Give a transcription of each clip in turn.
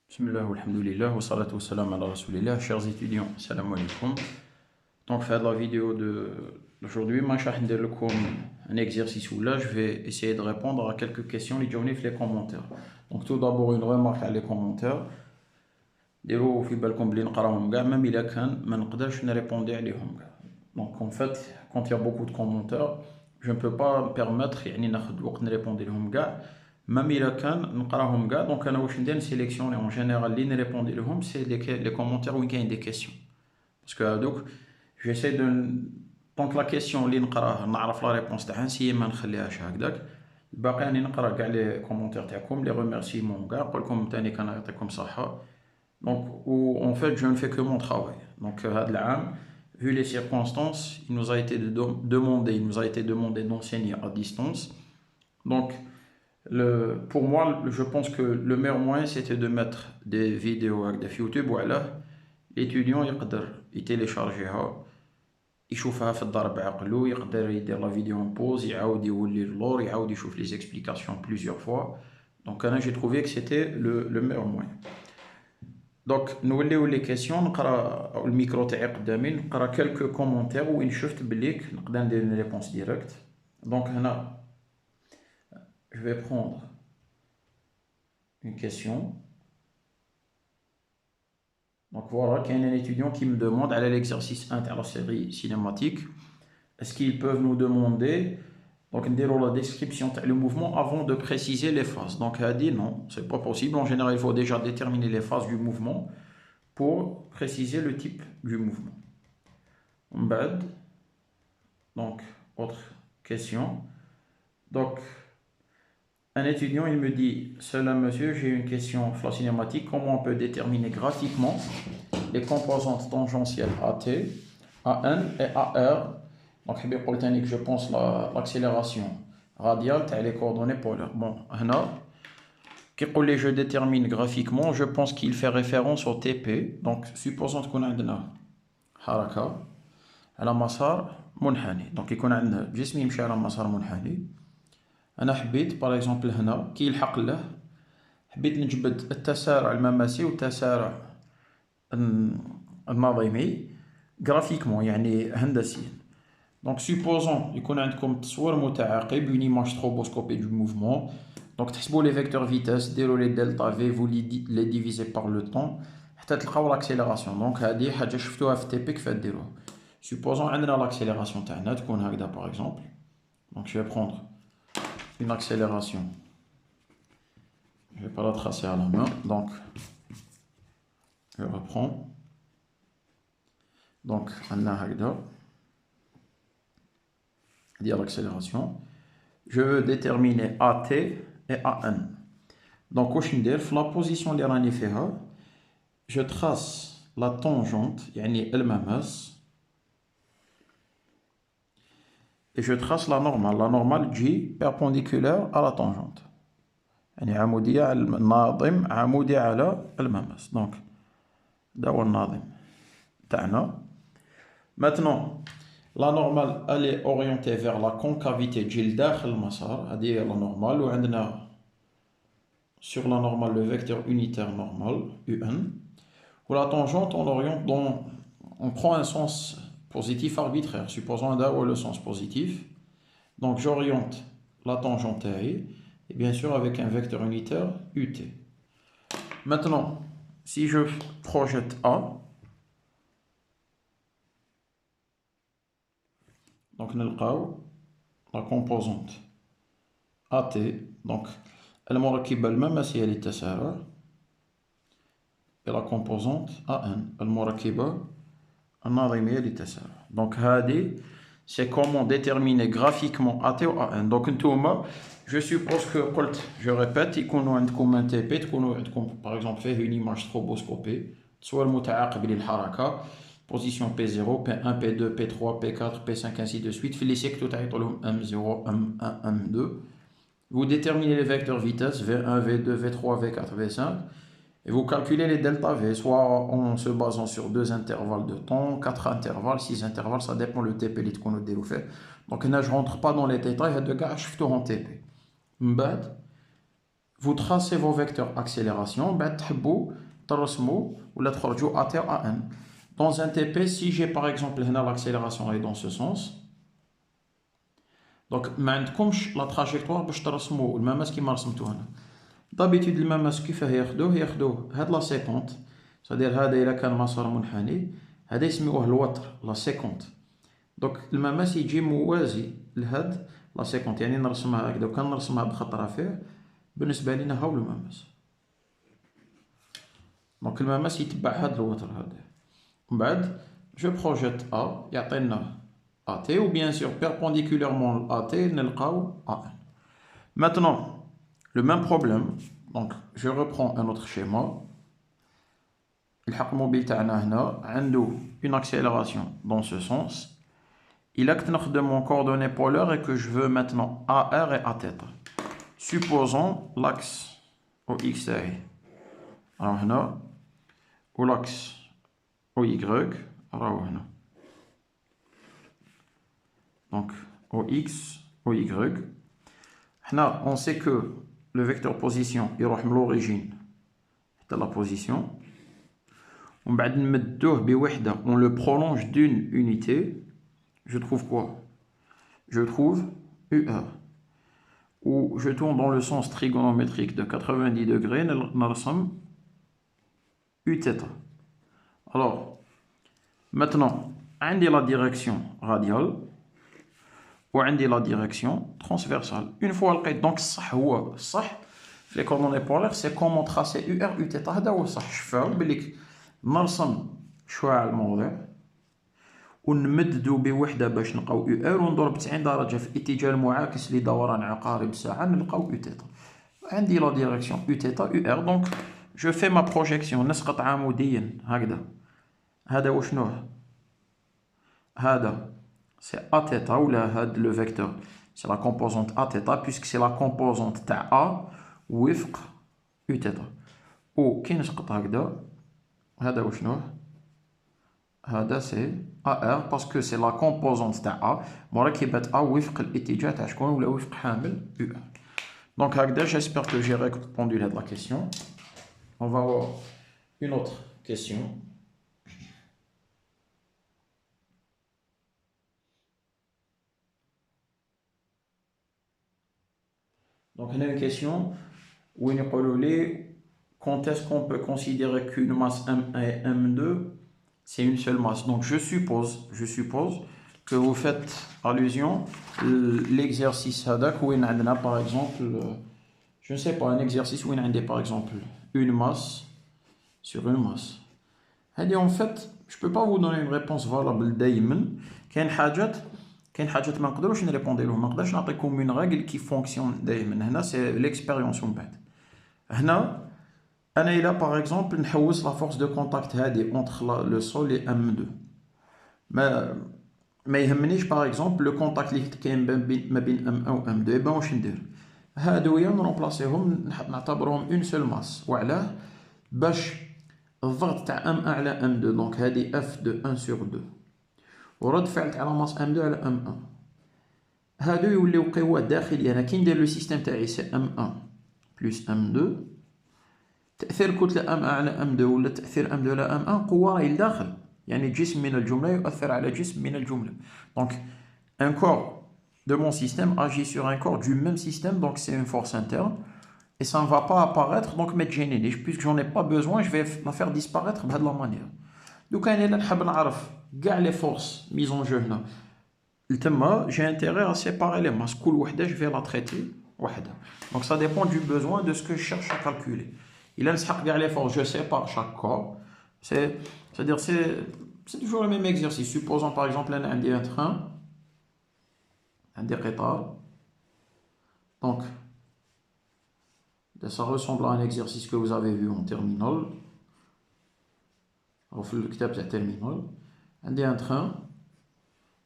Bismillah, alhamdulillah, wa salatu wa salam ala rasulillah. Chers étudiants, salam alaikum. Donc, faire la vidéo d'aujourd'hui, je vais vous un exercice où là, je vais essayer de répondre à quelques questions, les commentaires. Donc, tout d'abord, une remarque à les commentaires. ديروا في بالكم بلي نقراهم كاع même إلا كان ما نقدرش نريبوندي عليهم كاع. Donc en fait quand il y a beaucoup de commentaires je ne peux pas me permettre يعني ناخذ وقت نريبوندي لهم كاع même إلا كان نقراهم كاع. donc انا واش ندير نسيليكسيوني en général اللي نريبوندي لهم c'est les commentaires وين كاين des questions parce que هادوك j'essaie de donc la question اللي نقراها نعرف لا ريبونس تاعها نسيي ما نخليهاش هكذاك. الباقي راني نقرا كاع لي كومونتير تاعكم لي ريميرسيمون كاع نقول لكم ثاني كان يعطيكم صحه. Donc, où en fait, je ne fais que mon travail. Donc, vu les circonstances, il nous a été demandé d'enseigner à distance. Donc, pour moi, je pense que le meilleur moyen, c'était de mettre des vidéos avec des YouTube. Voilà, l'étudiant, il téléchargera, يشوفها في الدار بعقلو, يقدر يدير la vidéo en pause, يعاود يولي اللور, يعاود يشوف les explications plusieurs fois. Donc, j'ai trouvé que c'était le meilleur moyen. Donc, nous allons les questions, nous allons le micro تاعي قدامي, نقرا quelques commentaires où شفت بليك نقدر ندير une réponse directe. Donc, هنا je vais prendre une question. Donc voilà, il y a un étudiant qui me demande à l'exercice 1 de la série cinématique, est-ce qu'ils peuvent nous demander donc la description du mouvement avant de préciser les phases. Donc elle a dit non, c'est pas possible. En général, il faut déjà déterminer les phases du mouvement pour préciser le type du mouvement. Bad. Donc, autre question. Donc, un étudiant, il me dit, cela monsieur, j'ai une question sur la cinématique, comment on peut déterminer graphiquement les composantes tangentielles AT, AN et AR. Donc, je pense l'accélération radiale, les coordonnées polaires. Bon, je détermine graphiquement, je pense qu'il fait référence au TP. Donc, supposons qu'on a une haraka على مسار منحني. Donc, يكون عندنا جسم يمشي على مسار منحني. أنا حبيت باغ اكزومبل هنا كي يلحق له حبيت نجبد التسارع المماسي والتسارع النظيمي graphiquement يعني هندسيا. Donc, supposons يكون عندكم تصوير متعاقب une image stroboscopée du mouvement. Donc, تحسبوا les vecteurs vitesse, ديروا les delta v, vous les divisez par le temps حتى تلقاو l'accélération. Donc, هذه حاجة شفتوها في تي بي كيفاش ديروها. Supposons عندنا l'accélération تاعنا تكون هكذا par exemple. Donc, je vais prendre une accélération. Je ne vais pas la tracer à la main. Donc, je reprends. Donc, on a l'accélération. Je veux déterminer AT et AN. Donc, au la position de l'aniféra, je trace la tangente, yani elle-même, et je trace la normale. La normale J perpendiculaire à la tangente. يعني عمودية على الناظم عمودي على المماس. Donc ده هو الناظم تاعنا. Maintenant la normale elle est orientée vers la concavité تجي لداخل المسار. هذه هي la normale. وعندنا sur la normale le vecteur unitaire normal UN. Ou la tangente on l'oriente dans on prend un sens positif arbitraire. Supposons là où le sens positif. Donc j'oriente la tangente et bien sûr avec un vecteur unitaire UT. Maintenant, si je projette A, donc نلقاو la composante AT, donc المركبة المماسية للتسارع et la composante AN المركبة الناظمية للتسارع. Donc هذه c'est comment déterminer graphiquement AT ou AN. Donc je suppose que je répète يكونوا عندكم un TP تكونوا عندكم par exemple فيه une image stroboscopée تصوير متعاقب للحركة position P0 P1 P2 P3 P4 P5 ainsi de suite في les secteurs تعيطوا لهم M0 M1 M2. Vous déterminez les vecteurs vitesse V1 V2 V3 V4 V5 et vous calculez les delta V, soit en se basant sur 2 intervalles de temps, 4 intervalles, 6 intervalles, ça dépend le TP اللي تكونوا ديروا فيه. Donc là je rentre pas dans les détails, هاد كاع شفتوهم TP. من بعد vous tracez vos vecteurs accélération, بعد تحبوا ترسموا ولا تخرجوا à terre à n. Dans un TP, si j'ai par exemple l'accélération est dans ce sens, donc ما عندكمش la trajectoire باش ترسموا المماس كيما رسمتو هنا. d'habitude المماس كيفاه ياخدوه هاد لا سيكونت، c'est-à-dire هذا إلا كان مسار منحني هذا يسميوه الوتر لا سيكونت. دونك المماس يجي موازي لهاد لا سيكونت، يعني نرسمها هكذا وكان نرسمها بخط رفيع بالنسبة لينا هاو المماس. دونك المماس يتبع هاد الوتر هذا. من بعد جو بروجيت A يعطينا AT ou bien sûr perpendiculairement AT نلقاو AN. Maintenant, le même problème, donc je reprends un autre schéma. الحق موبيل تاعنا هنا عنده une accélération dans ce sens. Il a que نخدم mon coordonnée polaire et que je veux maintenant AR et Aθ. Supposons l'axe au X تاعي راهو هنا و l'axe au Y راهو هنا. Donc au X, au Y, on sait que le vecteur position il يروح من l'origine de la position. On va on le prolonge d'une unité. Je trouve quoi? Je trouve UR. Ou je tourne dans le sens trigonométrique de 90 degrés, نرسم Uθ. Alors, maintenant, عندي la direction radiale وعندي la direction transversale. Une fois لقيت donc الصح هو الصح في les coordonnées polaires, c'est comment tracer UR Uθ. هذا هو الصح. شفاو بليك نرسم شعاع الموضع ونمددو بوحدة باش نلقاو UR وندور ب90 درجة في الاتجاه المعاكس لدوران عقارب الساعة نلقاو Uθ. عندي la direction Uθ UR. donc je fais ma projection نسقط عموديا هكذا. هذا وشنو هذا c'est Aθ ولا هذا le vecteur c'est la composante Aθ puisque c'est la composante تاع A وفق Uθ. و كي نسقط هكذا هذا وشنو هذا c'est AR parce que c'est la composante تاع A مركبة A وفق الاتجاه تاع شكون ولا وفق حامل UR. donc هكذا j'espère que j'ai répondu à la question. On va voir une autre question. Donc, on a une question où il est quand est-ce qu'on peut considérer qu'une masse M1 et M2 c'est une seule masse. Donc, je suppose que vous faites allusion à l'exercice hadak où il y a par exemple, je ne sais pas, un exercice où il y a par exemple une masse sur une masse. En fait, je ne peux pas vous donner une réponse valable دايما. كاين حاجات ما نقدروش نريبوندي لهم، ما نقدرش نعطيكم une règle qui fonctionne دايما. هنا c'est l'expérience من بعد. هنا انا الى par exemple نحوس la force de contact هذه entre le sol et M2 ما يهمنيش par exemple le contact اللي كاين ما بين M1 و M2. يبا واش ندير هادويا نرومبلاسيهم نعتبرهم une seule masse. وعلاه باش الضغط تاع M1 على M2 دونك هذه F de 1 sur 2 ورد فعل على ماس M2 على M1 هادو يوليو قوة داخلية. أنا كي ندير لو سيستيم تاعي سي M1 بلس M2 تأثير كتلة M1 على M2 ولا تأثير M2 على M1 قوة راهي لداخل، يعني جسم من الجملة يؤثر على جسم من الجملة. دونك un corps de mon système agit sur un corps du même système, donc c'est une force interne et ça ne va pas apparaître donc ما تجينيش puisque j'en ai pas besoin, je vais la faire disparaître بهاد la manière. دوك أنا إلا نحب نعرف كاع لي فورس ميز اون جو هنا لتما j'ai intérêt à séparer les masses. كل وحدة je vais la traiter وحدة. Donc ça dépend du besoin de ce que je cherche à calculer. إلا نسحق كاع لي فورس je sépare chaque corps. C'est-à-dire c'est toujours le même exercice. Supposons par exemple أنا عندي un train عندي قطار. Donc ça ressemble à un exercice que vous avez vu en terminale أو في الكتاب تاع terminal. عندي un train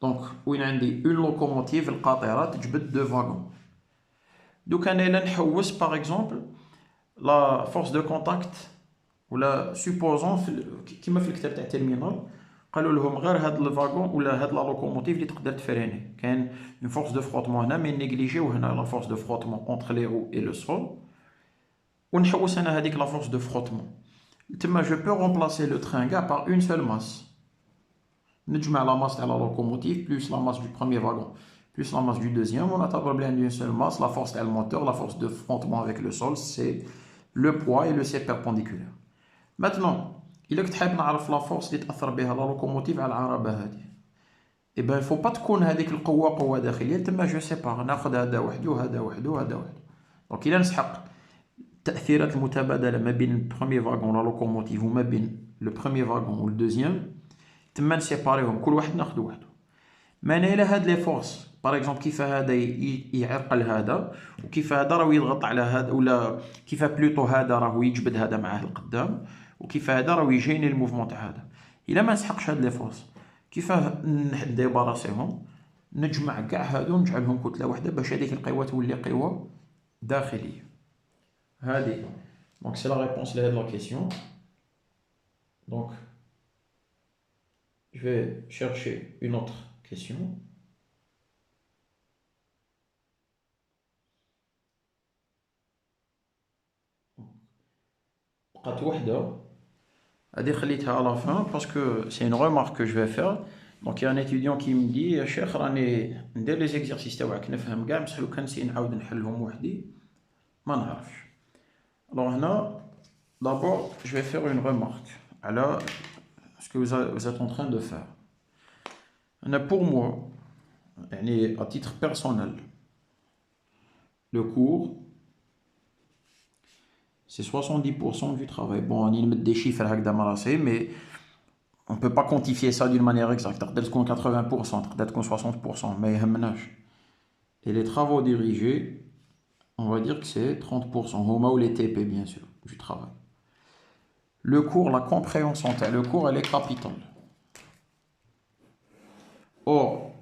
donc وين عندي une locomotive القاطرة تجبد deux wagons. دوك أنا إلا نحوس par exemple la force de contact ولا supposons كيما في الكتاب تاع terminal قالوا لهم غير هاد الفاغون ولا هاد لا لوكوموتيف اللي تقدر تفريني كاين une force de frottement هنا مي نيجليجيو هنا la force de frottement entre les roues et le sol. ونحوس أنا هذيك la force de frottement. تما je peux remplacer le train gars par une seule masse. نجمع la masse تاع la locomotive plus la masse du premier wagon plus la masse du deuxième, on a tableau d'une seule masse, la force le moteur, la force de frottement avec le sol, c'est le poids et le C perpendiculaire. Maintenant, il est تحب نعرف la force اللي تأثر بها la locomotive على العربة هذه. Et ben il faut pas تكون هذيك القوة قوة داخلية، تما je sais pas ناخذ هذا وحده وهذا وحده وهذا وحده. Donc إلا نسحق التأثيرات المتبادلة ما بين le premier wagon la locomotive وما بين le premier wagon ou le deuxième، تما نسيباريهم كل واحد ناخذ وحده. ما انا الى هاد لي فورس باغ اكزومبل كيف هذا يعرقل هذا وكيف هذا راه يضغط على هذا، ولا كيف بلوتو هذا راه يجبد هذا معاه القدام، وكيف هذا راه يجيني الموفمون تاع هذا. الا ما نسحقش هاد لي فورس كيف نديباراسيهم، نجمع كاع هادو نجعلهم كتله واحده باش هذيك القوه تولي قوه داخليه. هذه دونك سي لا ريبونس لهاد لا كيسيون. دونك je vais chercher une autre question. بقات وحده هذه خليتها à la fin parce que c'est une remarque que je vais faire. Donc il y a un étudiant qui me dit يا شيخ راني ندير لي زيكزارسيس تاعك نفهم كاع بصح لو كان نسي نعاود نحلهم وحدي ما نعرفش. Alors هنا d'abord je vais faire une remarque على ce que vous êtes en train de faire. Pour moi, à titre personnel, le cours, c'est 70% du travail. Bon, on y met des chiffres mais on ne peut pas quantifier ça d'une manière exacte. Peut-être qu'on 80%, peut-être qu'on 60%, mais et les travaux dirigés, on va dire que c'est 30%. Homa ou les TP, bien sûr, du travail. Le cours, la compréhension, le cours, elle est capitale. Or,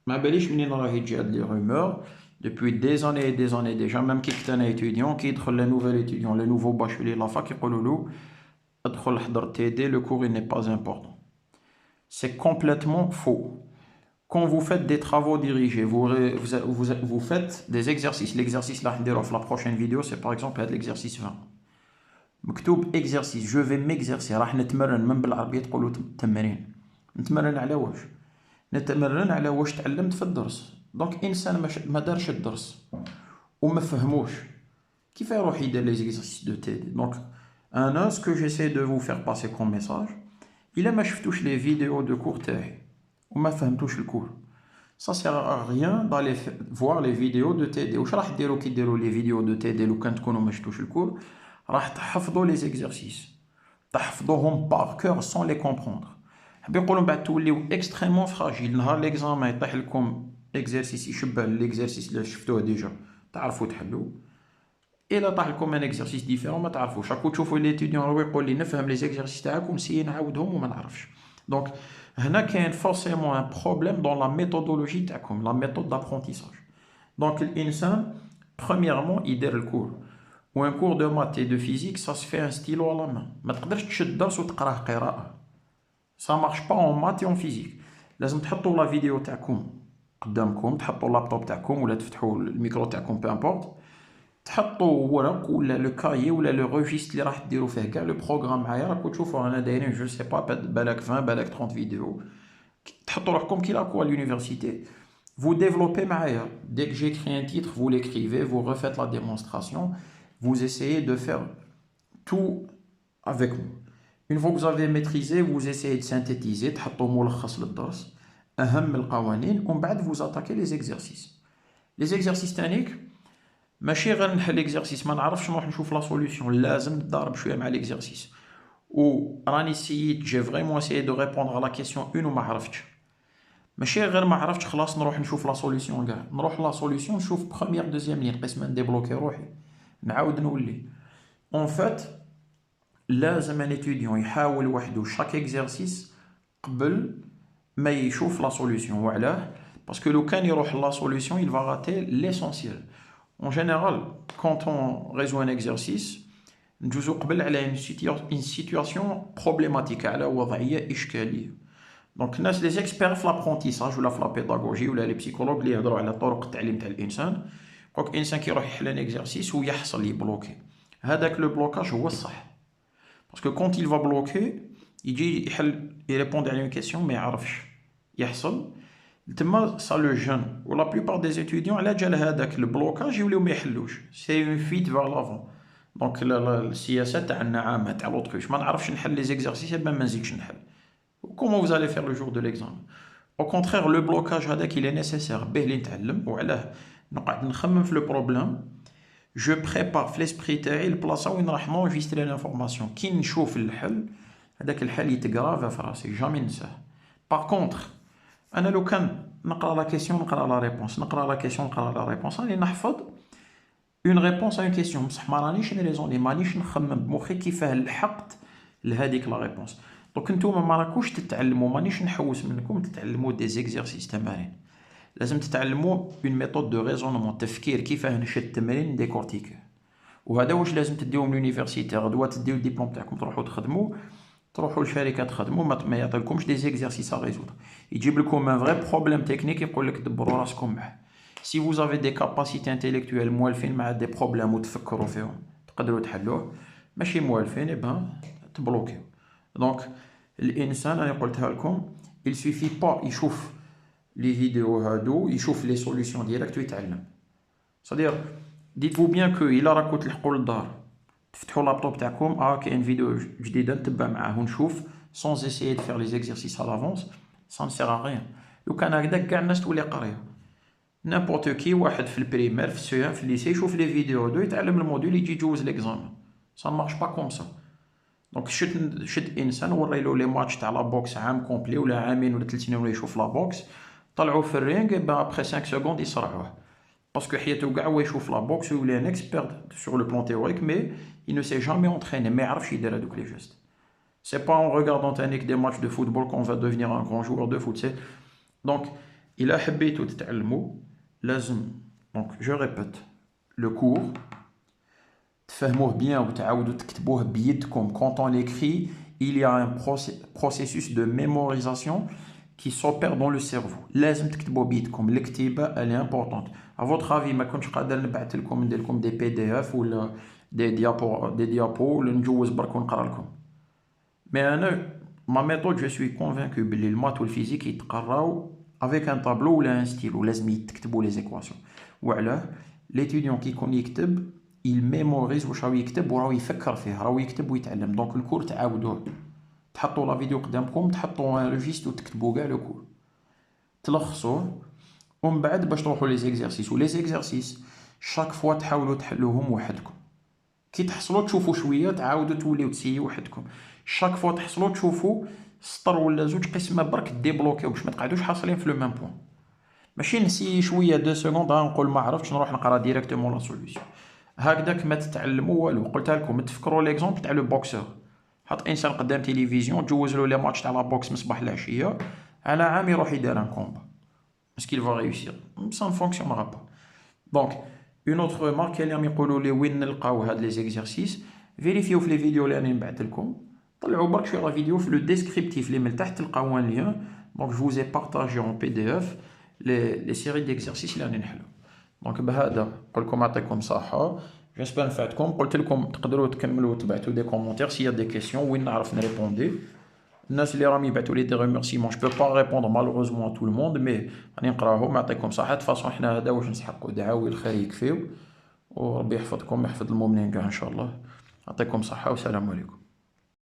ما باليش منين راهي تجي هاد لي رومور depuis des années et des années déjà. même كي كنت انا étudiant كي يدخل لي نوفيل étudiant لي nouveaux bacheliers لا فاك يقولوا له ادخل حضر TD, le cours il n'est pas important. C'est complètement faux. Quand vous faites des travaux dirigés, vous faites des exercices. L'exercice là نديرو في la prochaine vidéo, c'est par exemple l'exercice 20. مكتوب exercice, je vais m'exercer. راح نتمرن من بالعربية تقولوا تمرين. نتمرن على واش؟ نتمرن على واش تعلمت في الدرس. دونك انسان ما دارش الدرس وما فهموش كيف يروح يدير لي زيكزارسيس دو تي دي. دونك انا سكو جيساي دو فو فير باسي كوم ميساج، الا ما شفتوش لي فيديو دو كور تاعي وما فهمتوش الكور، ça sert à rien d'aller voir les vidéos de TD. واش راح ديروا كي ديروا لي فيديو دو TD لو كان تكونوا ما شفتوش الكور؟ راح تحفظوا لي زيكزارسيس، تحفظوهم بار كور سون لي كومبروندر. حاب يقولوا من بعد توليو اكستريمون فراجيل، نهار ليكزامان يطيح لكم اكزرسيس يشبه ليكزرسيس اللي شفتوه ديجا تعرفوا تحلوا، الا طاح لكم ان اكزرسيس ديفيرون ما تعرفوش. راكو تشوفوا ليتيديون هو يقول لي نفهم لي زيكزرسيس تاعكم نسيي نعاودهم وما نعرفش. دونك هنا كاين فورسيمون ان بروبليم دون لا ميثودولوجي تاعكم، لا ميثود دابرونتيساج. دونك الانسان premièrement يدير الكور و ان كور دو مات اي دو فيزيك سا سي في ان ستيلو على لا مان. ما تقدرش تشد درس وتقراه قراءه، سا مارش با اون مات اي اون فيزيك. لازم تحطوا لا فيديو تاعكم قدامكم، تحطوا اللابتوب تاعكم ولا تفتحوا الميكرو تاعكم بو امبورط، تحطوا ورق ولا لو كايي ولا لو روجيست اللي راح ديروا فيه كاع لو بروغرام معايا. راكم تشوفوا انا دايرين جو سي با بالك 20 بالك 30 فيديو. تحطوا روحكم كي لاكو à l'université. Vous développez معايا. Dès que j'écris un titre, vous l'écrivez, vous refaites la démonstration, vous essayez de faire tout avec moi. Une fois que vous avez maîtrisé, vous essayez de synthétiser, تحطوا ملخص للدرس أهم القوانين، ومن بعد vous attaquez les exercices. Les exercices تانيك ماشي غير نحل اكزرسيس ما نعرفش نروح نشوف لا سوليوشن، لازم نضارب شويه مع الاكزرسيس. و راني سييت جي فريمون سيي دو ريبوندر على كيسيون اون وما عرفتش، ماشي غير ما عرفتش خلاص نروح نشوف لا سوليوشن كاع، نروح لا سوليوشن نشوف بروميير دوزيام لين قسما نديبلوكي روحي نعاود نولي. اون فات لازم ان اتيديون يحاول وحده شاك اكزرسيس قبل ما يشوف لا سوليوشن. وعلاه؟ باسكو لو كان يروح لا سوليوشن il va rater l'essentiel. En général, quand on résout un exercice, نجوزو قبل على une situation problématique على وضعية إشكالية. دونك الناس لي زيكسبير في لابرونتيساج ولا في لا بيداغوجي ولا لي بسيكولوج اللي يهضروا على طرق التعليم تاع الإنسان، يقولك الإنسان كي يروح يحل ان اكزرسيس ويحصل يبلوكي، هذاك لو بلوكاج هو الصح. باسكو كونت il va bloquer يجي يحل يريبوندي على اون كيسيون ما يعرفش يحصل تما سا لو جون و لا بلوبار دي ستوديون على جال هذاك البلوكاج يوليو ما يحلوش سي اون فيت فار لافون. دونك السياسه تاعنا عامه تاع لوطريش ما نعرفش نحل لي زيكزارسيس ما نزيدش نحل. كومون vous allez faire le jour de l'examen. Au contraire le blocage هذاك il est nécessaire به اللي نتعلم وعلاه نقعد نخمم في لو بروبليم. جو بريبار في ليسبري تاعي البلاصه وين راح نونجستري لانفورماسيون كي نشوف الحل هذاك الحل يتكرافا في راسي جامي ننساه. باغ كونطخ انا لو كان نقرا لا كيسيون نقرا لا ريبونس نقرا لا كيسيون نقرا لا ريبونس راني نحفظ اون ريبونس ا اون كيسيون بصح ما رانيش نريزوني مانيش نخمم بمخي كيفاه لحقت لهذيك لا ريبونس. دونك نتوما ما راكوش تتعلموا مانيش نحوس منكم تتعلموا دي زيكزارسيس تمارين. لازم تتعلموا اون ميثود دو ريزونمون تفكير كيفاه نشد التمرين ديكورتيكي. وهذا واش لازم تديو من لونيفرسيتي غدوه تديو الدبلوم تاعكم تروحوا تخدموا تروحوا لشركه تخدموا ما يعطيلكمش دي زيكزارسيس ا ريزودر يجيب لكم ان فري بروبليم تكنيك يقول لك دبروا راسكم معاه. سي vous avez des capacités intellectuelles موالفين مع دي بروبليم وتفكروا فيهم تقدروا تحلوه ماشي موالفين يبان تبلوكيو. دونك الانسان انا قلتها لكم il suffit pas يشوف لي فيديو هادو يشوف لي سوليوشن ديريكت ويتعلم. صدير ديتفو بيان كو الا راكو تلحقوا للدار تفتحوا لابتوب تاعكم كاين فيديو جديده نتبع معاه ونشوف سون اسيي دو فير لي زيكزارسيس ا لافونس سا نسير ا ريان. لو كان هكذاك كاع الناس تولي قاريه نيمبورت كي واحد في البريمير في السيام في الليسي يشوف لي فيديو هادو يتعلم الموديل يجي يجوز ليكزامان سا مارش با كوم سا. دونك شد انسان وريلو لي ماتش تاع لا بوكس عام كومبلي ولا عامين ولا 3 سنين ولا يشوف لا بوكس طلعوا في الرينغ با ابري 5 سكوند يصرعوه باسكو حياته كاع هو يشوف لا بوكس ويولي ان اكسبيرت سور لو بلان تيوريك مي il ne s'est jamais entraîné ما يعرفش يدير هذوك لي جيست. سي با en regardant تانيك دي ماتش دو فوتبول كون فا devenir un grand joueur de foot. سي دونك الا حبيتو تتعلموا لازم دونك جو ريبيت لو كور تفهموه بيان وتعاودوا تكتبوه بيدكم. كونط اون ليكري il y a un processus de mémorisation qui s'opère dans le cerveau. لازم تكتبوا بيدكم الكتيبه اللي امبورطونت. ا فوتر افي ما كنتش قادر نبعث لكم ندير لكم دي بي دي اف ولا دي ديابو ولا نجوز برك ونقرا لكم. مي انا ما ميثود جو سوي كونفانكو بلي المات والفيزيك يتقراو افيك ان طابلو ولا ان ستيلو لازم يتكتبوا لي زيكواسيون. وعلاه ليتيديون كي يكون يكتب il mémorise واش راهو يكتب وراهو يفكر فيه راهو يكتب ويتعلم. دونك الكور تعاودوه تحطوا لا فيديو قدامكم تحطوا ان ريجيست وتكتبوا كاع لو كور تلخصوه ومن بعد باش تروحوا لي زيكزارسيس. ولي زيكزارسيس شاك فوا تحاولوا تحلوهم وحدكم. كي تحصلوا تشوفوا شويه تعاودوا توليو تسيو وحدكم. شاك فوا تحصلوا تشوفوا سطر ولا زوج قسمه برك ديبلوكيو باش ما تقعدوش حاصلين في لو ميم بوين. ماشي نسي شويه 2 سكوند نقول ما عرفتش نروح نقرا ديريكتومون لا سوليوشن. هكذاك ما تتعلموا والو. قلتها لكم تفكروا ليكزومبل تاع لو بوكسور. حط انسان قدام تلفزيون جوز له لي ماتش تاع لا بوكس من الصباح للعشيه على عام يروح يدير ان كومبا اسكيل فا ريوسير سا فونكسيونرا با. دونك اون اوتر ريمارك اللي راهم يقولوا لي وين نلقاو هاد لي زيكزارسيس فيريفيو في لي فيديو اللي راني نبعث لكم طلعوا برك شويه لا فيديو في لو ديسكريبتيف اللي من تحت تلقاو ان لين. دونك جو فوز اي بارطاجي اون بي دي اف لي سيري ديكزارسيس اللي راني نحلو. دونك بهذا نقول لكم يعطيكم صحه جيسبر نفعتكم. قلت لكم تقدروا تكملوا وتبعثوا دي كومونتير سي دي كيسيون وين نعرف نريبوندي. الناس اللي راهم يبعثوا لي دي ريميرسيمون جو بو با ريبوندر مالوروزمون تو الموند مي راني نقراهم. يعطيكم صحه. فاصون حنا هذا واش نسحقوا دعاوي الخير يكفيو وربي يحفظكم يحفظ المؤمنين كاع ان شاء الله. يعطيكم صحه والسلام عليكم.